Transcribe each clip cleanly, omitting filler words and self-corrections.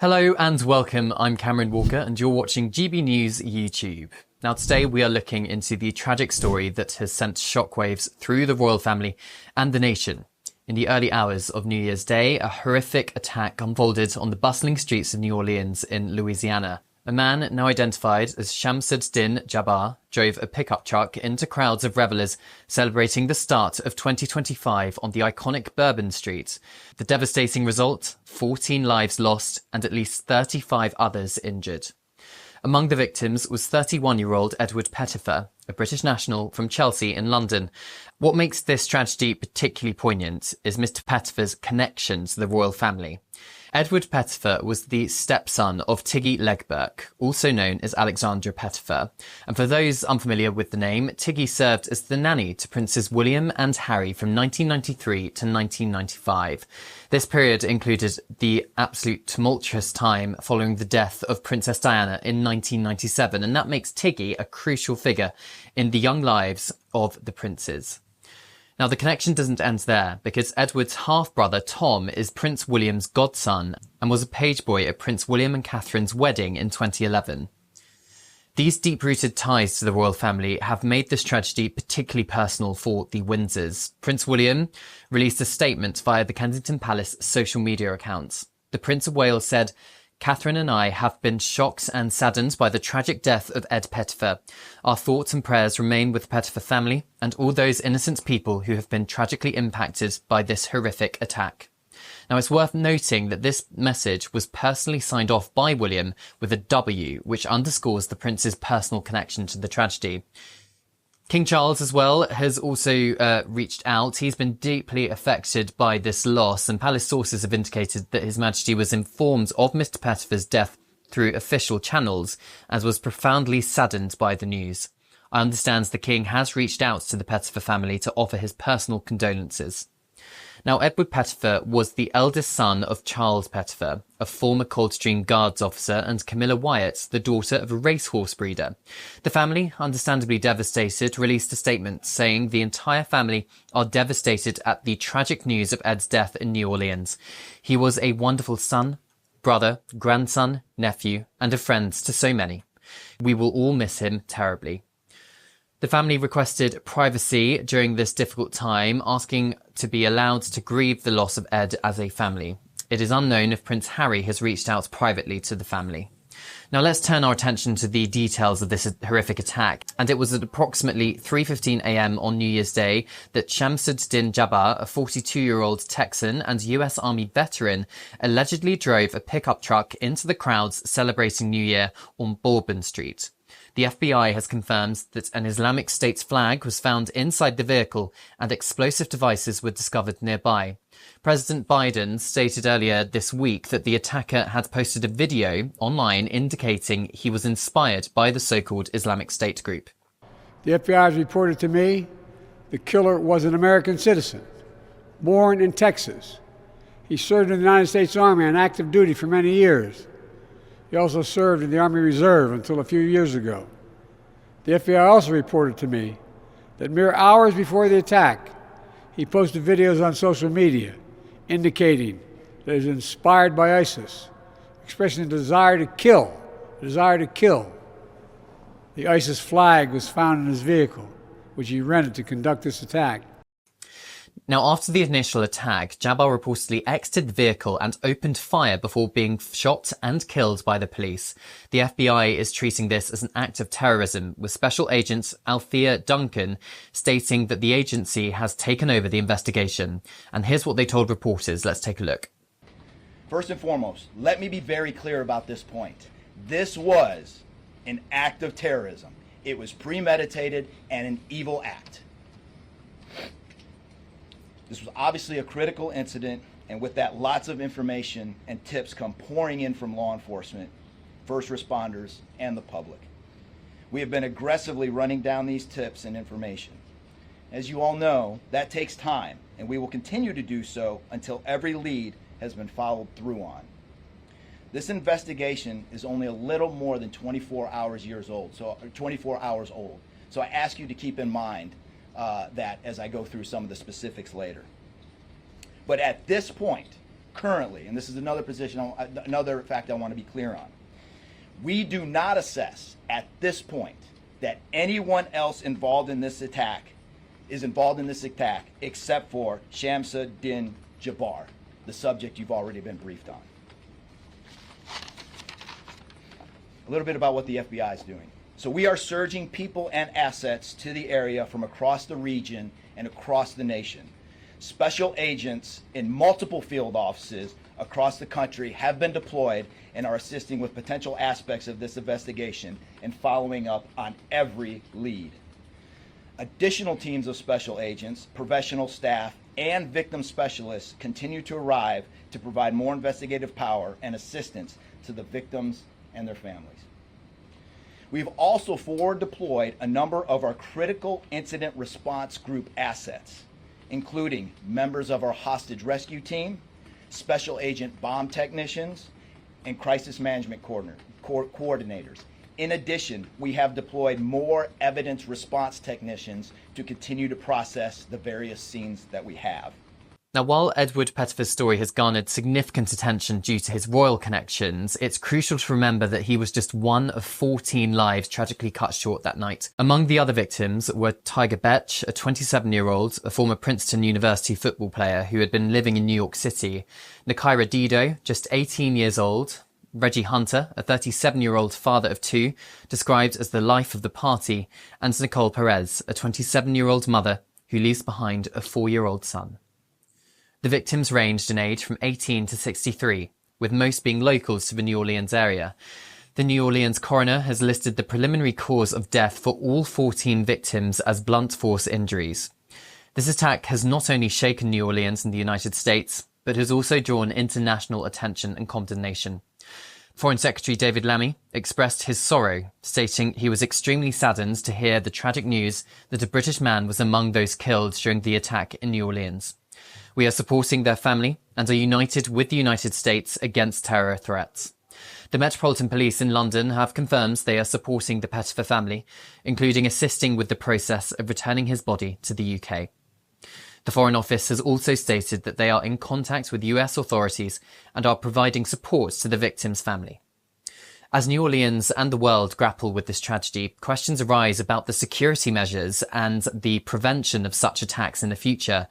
Hello and welcome, I'm Cameron Walker and you're watching GB News YouTube. Now today we are looking into the tragic story that has sent shockwaves through the royal family and the nation. In the early hours of New Year's Day, a horrific attack unfolded on the bustling streets of New Orleans in Louisiana. A man, now identified as Shamsuddin Jabbar, drove a pickup truck into crowds of revelers celebrating the start of 2025 on the iconic Bourbon Street. The devastating result, 14 lives lost and at least 35 others injured. Among the victims was 31-year-old Edward Pettifer, a British national from Chelsea in London. What makes this tragedy particularly poignant is Mr. Pettifer's connection to the royal family. Edward Pettifer was the stepson of Tiggy Legge-Bourke, also known as Alexandra Pettifer. And for those unfamiliar with the name, Tiggy served as the nanny to Princes William and Harry from 1993 to 1995. This period included the absolute tumultuous time following the death of Princess Diana in 1997, and that makes Tiggy a crucial figure in the young lives of the princes. Now, the connection doesn't end there, because Edward's half-brother Tom is Prince William's godson and was a page boy at Prince William and Catherine's wedding in 2011. These deep-rooted ties to the royal family have made this tragedy particularly personal for the Windsors. Prince William released a statement via the Kensington Palace social media accounts. The Prince of Wales said, "Catherine and I have been shocked and saddened by the tragic death of Ed Pettifer. Our thoughts and prayers remain with the Pettifer family and all those innocent people who have been tragically impacted by this horrific attack." Now, it's worth noting that this message was personally signed off by William with a W, which underscores the Prince's personal connection to the tragedy. King Charles as well has also reached out. He's been deeply affected by this loss, and palace sources have indicated that His Majesty was informed of Mr. Pettifer's death through official channels, as was profoundly saddened by the news. I understand the King has reached out to the Pettifer family to offer his personal condolences. Now, Edward Pettifer was the eldest son of Charles Pettifer, a former Coldstream Guards officer, and Camilla Wyatt, the daughter of a racehorse breeder. The family, understandably devastated, released a statement saying the entire family are devastated at the tragic news of Ed's death in New Orleans. He was a wonderful son, brother, grandson, nephew, and a friend to so many. We will all miss him terribly. The family requested privacy during this difficult time, asking to be allowed to grieve the loss of Ed as a family. It is unknown if Prince Harry has reached out privately to the family. Now let's turn our attention to the details of this horrific attack. And it was at approximately 3:15 a.m. on New Year's Day that Shamsuddin Jabbar, a 42-year-old Texan and US Army veteran, allegedly drove a pickup truck into the crowds celebrating New Year on Bourbon Street. The FBI has confirmed that an Islamic State flag was found inside the vehicle and explosive devices were discovered nearby. President Biden stated earlier this week that the attacker had posted a video online indicating he was inspired by the so-called Islamic State group. The FBI has reported to me the killer was an American citizen, born in Texas. He served in the United States Army on active duty for many years. He also served in the Army Reserve until a few years ago. The FBI also reported to me that mere hours before the attack, he posted videos on social media indicating that he was inspired by ISIS, expressing a desire to kill. The ISIS flag was found in his vehicle, which he rented to conduct this attack. Now, after the initial attack, Jabbar reportedly exited the vehicle and opened fire before being shot and killed by the police. The FBI is treating this as an act of terrorism, with Special Agent Althea Duncan stating that the agency has taken over the investigation. And here's what they told reporters. Let's take a look. First and foremost, let me be very clear about this point. This was an act of terrorism. It was premeditated and an evil act. This was obviously a critical incident, and with that, lots of information and tips come pouring in from law enforcement, first responders, and the public. We have been aggressively running down these tips and information. As you all know, that takes time, and we will continue to do so until every lead has been followed through on. This investigation is only a little more than 24 hours old. So I ask you to keep in mind that as I go through some of the specifics later. But at this point, currently, and this is another fact I want to be clear on, we do not assess at this point that anyone else involved in this attack except for Shamsa Din Jabbar, the subject you've already been briefed on. A little bit about what the FBI is doing. So we are surging people and assets to the area from across the region and across the nation. Special agents in multiple field offices across the country have been deployed and are assisting with potential aspects of this investigation and following up on every lead. Additional teams of special agents, professional staff, and victim specialists continue to arrive to provide more investigative power and assistance to the victims and their families. We've also forward deployed a number of our critical incident response group assets, including members of our hostage rescue team, special agent bomb technicians, and crisis management coordinators. In addition, we have deployed more evidence response technicians to continue to process the various scenes that we have. Now, while Edward Pettifer's story has garnered significant attention due to his royal connections, it's crucial to remember that he was just one of 14 lives tragically cut short that night. Among the other victims were Tiggy Legge-Bourke, a 27-year-old, a former Princeton University football player who had been living in New York City, Nakira Dido, just 18 years old, Reggie Hunter, a 37-year-old father of two, described as the life of the party, and Nicole Perez, a 27-year-old mother who leaves behind a 4-year-old son. The victims ranged in age from 18 to 63, with most being locals to the New Orleans area. The New Orleans coroner has listed the preliminary cause of death for all 14 victims as blunt force injuries. This attack has not only shaken New Orleans and the United States, but has also drawn international attention and condemnation. Foreign Secretary David Lammy expressed his sorrow, stating he was extremely saddened to hear the tragic news that a British man was among those killed during the attack in New Orleans. We are supporting their family and are united with the United States against terror threats. The Metropolitan Police in London have confirmed they are supporting the Pettifer family, including assisting with the process of returning his body to the UK. The Foreign Office has also stated that they are in contact with US authorities and are providing support to the victim's family. As New Orleans and the world grapple with this tragedy, questions arise about the security measures and the prevention of such attacks in the future.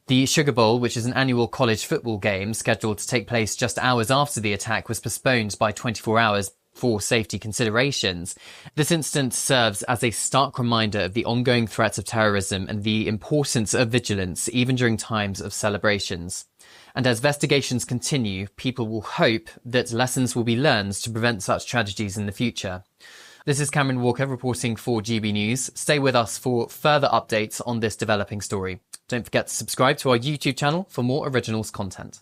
The Sugar Bowl, which is an annual college football game scheduled to take place just hours after the attack, was postponed by 24 hours for safety considerations. This incident serves as a stark reminder of the ongoing threats of terrorism and the importance of vigilance, even during times of celebrations. And as investigations continue, people will hope that lessons will be learned to prevent such tragedies in the future. This is Cameron Walker reporting for GB News. Stay with us for further updates on this developing story. Don't forget to subscribe to our YouTube channel for more originals content.